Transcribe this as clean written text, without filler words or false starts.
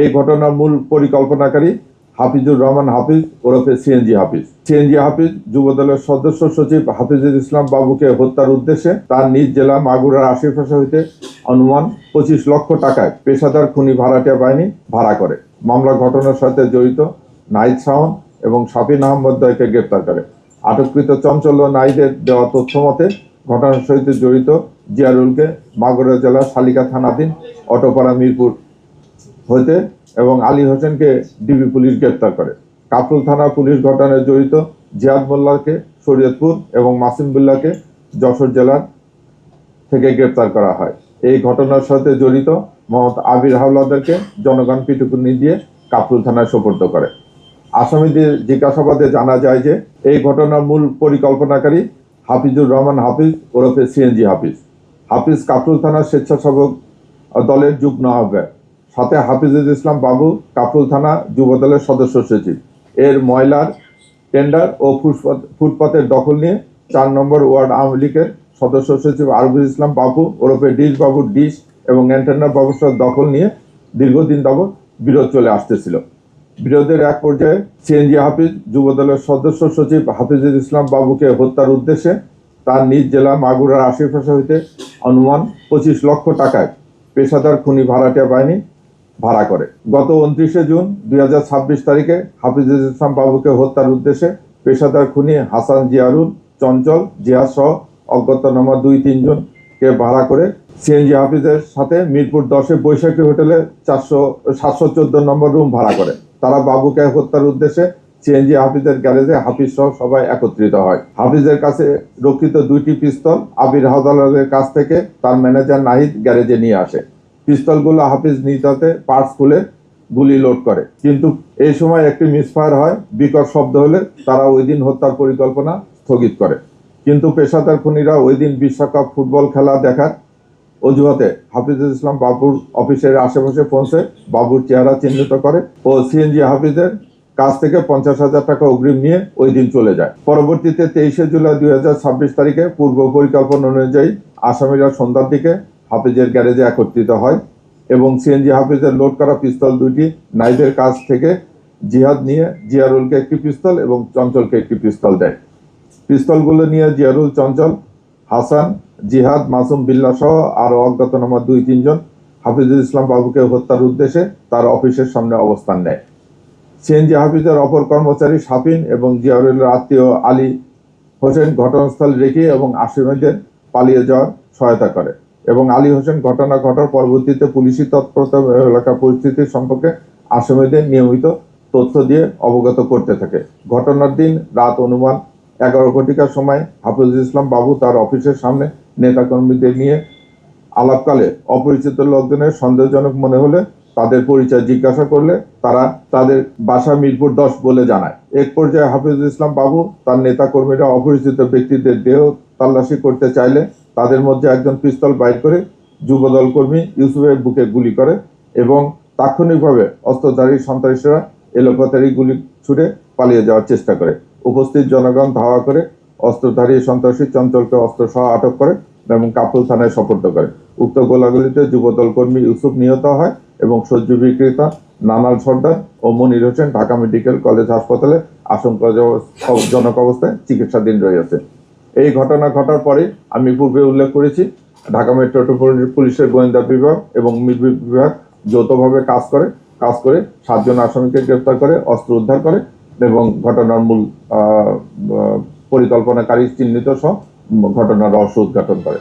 এই ঘটনার মূল পরিকল্পনাকারী হাফিজুর রহমান হাফিজ ওরফে সিএনজি হাফিজ। সিএনজি হাফিজ যুবদলের সদস্য সচিব হাফিজুল ইসলাম বাবুকে হত্যার উদ্দেশ্যে তার নিজ জেলা মাগুরার আশেপাশে হইতে অনুমান 25 লক্ষ টাকায় পেশাদার খুনি ভাড়াটিয়া বাহিনী ভাড়া করে মামলা ঘটনার সাথে জড়িত নাহিদ শাওন এবং শাফিন আহমদ দ্বয়কে গ্রেপ্তার করে। আটককৃত চঞ্চল ও নাহিদের দেওয়া তথ্য মতে ঘটনার সহিত জড়িত জিয়ারুলকে মাগুরা জেলার শালিকা থানাধীন অটোপাড়া মিরপুর হইতে এবং আলী হোসেনকে ডিবি পুলিশ গ্রেপ্তার করে। কাফরুল থানা পুলিশ ঘটনায় জড়িত জিয়াদ মোল্লাকে শরীয়তপুর এবং মাসিম বিল্লাহকে যশোর জেলার থেকে গ্রেপ্তার করা হয়। এই ঘটনার সাথে জড়িত মোহাম্মদ আবির হাওলাদারকে জনগণ পিটুকুনি দিয়ে কাফরুল থানায় সোপর্দ করে। আসামিদের জিজ্ঞাসাবাদে জানা যায় যে এই ঘটনার মূল পরিকল্পনাকারী হাফিজুর রহমান হাফিজ ওরফে সিএনজি হাফিজ। হাফিজ কাফরুল থানার স্বেচ্ছাসেবক দলের যুগ্ম আহ্বায়ক, সাথে হাফিজুল ইসলাম বাবু কাফরুল থানা যুবদলের সদস্য সচিব। এর ময়লার টেন্ডার ও ফুটপাতের দখল নিয়ে 4 নম্বর ওয়ার্ড আওয়ামী লীগের সদস্য সচিব আরবুল ইসলাম বাবু ওরফে ডিশ বাবুর ডিশ এবং অ্যান্টেনা ব্যবস্থার দখল নিয়ে দীর্ঘদিন যাবৎ বিরোধ চলে আসতেছিল। বিরোধের এক পর্যায়ে সিএনজি হাফিজ যুবদলের সদস্য সচিব হাফিজুল ইসলাম বাবুকে হত্যার উদ্দেশ্যে তার নিজ জেলা মাগুরার আশেপাশে হইতে অনুমান 25 লক্ষ টাকায় পেশাদার খুনি ভাড়াটিয়া বাহিনী ভাড়া করে। গত 29 জুন 2026 তারিখে হাফিজুল ইসলাম বাবুকে হত্যার উদ্দেশ্যে পেশাদার খুনি হাসান জিয়ারুল, চঞ্চল, জিয়াদ সহ অজ্ঞাতনামা 2-3 জনকে ভাড়া করে সিএনজি হাফিজের সাথে মিরপুর 10 বৈশাখী হোটেলে 714 নম্বর রুম ভাড়া করে। তারা বাবুকে হত্যার উদ্দেশ্যে সিএনজি হাফিজের গ্যারেজে হাফিজ সহ সবাই একত্রিত হয়। হাফিজের কাছে রক্ষিত 2টি পিস্তল আবির হাওলাদারের কাছ থেকে তার ম্যানেজার নাহিদ গ্যারেজে নিয়ে আসে। পিস্তলগুলো হাফিজ নিজ হাতে পার্টস খুলে গুলি লোড করে, কিন্তু এই সময় একটি মিসফায়ার হয়। বিকট শব্দ হলে তারা ওই দিন হত্যার পরিকল্পনা স্থগিত করে। কিন্তু পেশাদার খুনিরা ওই দিন বিশ্বকাপ ফুটবল খেলা দেখার অজুহাতে হাফিজুল ইসলাম বাবুর অফিসের আশেপাশে পৌঁছে বাবুর চেহারা চিহ্নিত করে ও সিএনজি হাফিজের কাছ থেকে 50,000 টাকা অগ্রিম নিয়ে ওই দিন চলে যায়। পরবর্তীতে 23 জুলাই 2026 তারিখে পূর্ব পরিকল্পনা অনুযায়ী আসামিরা সন্ধ্যার দিকে হাফিজের গ্যারেজে একত্রিত হয় এবং সিএনজি হাফিজের লোড করা পিস্তল 2টি নাইদের কাছ থেকে জিহাদ নিয়ে জিয়ারুলকে একটি পিস্তল এবং চঞ্চলকে একটি পিস্তল দেয়। পিস্তলগুলো নিয়ে জিয়ারুল, চঞ্চল, হাসান, জিহাদ, মাসুম বিল্লাহ সহ আরও অজ্ঞাতনামা 2-3 জন হাফিজুল ইসলাম বাবুকে হত্যার উদ্দেশ্যে তার অফিসের সামনে অবস্থান নেয়। সিএনজি হাফিজের অপর কর্মচারী শাফিন এবং জিয়ারুলের আত্মীয় আলী হোসেন ঘটনাস্থল রেখে এবং আসামিদের পালিয়ে যাওয়ার সহায়তা করে এবং আলী হোসেন ঘটনা ঘটার পরবর্তীতে পুলিশি তৎপরতা এলাকা পরিস্থিতি সম্পর্কে আসামিদের নিয়মিত তথ্য দিয়ে অবগত করতে থাকে। ঘটনার দিন রাত অনুমান 11 ঘটিকার সময় হাফিজুল ইসলাম বাবু তার অফিসের সামনে নেতাকর্মীদের নিয়ে আলাপকালে অপরিচিত লোকজনের সন্দেহজনক মনে হলে তাদের পরিচয় জিজ্ঞাসা করলে তারা তাদের বাসা মিরপুর 10 বলে জানায়। এক পর্যায়ে হাফিজুল ইসলাম বাবু তার নেতাকর্মীরা অপরিচিত ব্যক্তিদের দেহ তল্লাশি করতে চাইলে তাদের মধ্যে একজন পিস্তল বাইর করে যুবদল কর্মী ইউসুফের বুকে গুলি করে এবং তাৎক্ষণিকভাবে অস্ত্রধারী সন্ত্রাসীরা এলোপাতাড়ি গুলি ছুড়ে পালিয়ে যাওয়ার চেষ্টা করে। উপস্থিত জনগণ ধাওয়া করে অস্ত্রধারী সন্ত্রাসী চঞ্চলকে অস্ত্রসহ আটক করে এবং কাফরুল থানায় সোপর্দ করে। উক্ত গোলাগুলিতে যুবদল কর্মী ইউসুফ নিহত হয় এবং সহ্য বিক্রেতা নানাল সর্দার ও মনির হোসেন ঢাকা মেডিকেল কলেজ হাসপাতালে আশঙ্কাজনক অবস্থায় চিকিৎসাধীন রয়েছে। এই ঘটনা ঘটার পরে আমি পূর্বে উল্লেখ করেছি ঢাকা মেট্রোপলিটন পুলিশের গোয়েন্দা বিভাগ এবং মিরপুর বিভাগ যৌথভাবে কাজ করে 7 জন আসামিকে গ্রেপ্তার করে অস্ত্র উদ্ধার করে এবং ঘটনার মূল পরিকল্পনাকারী চিহ্নিত সহ ঘটনার রহস্য উদ্ঘাটন করে।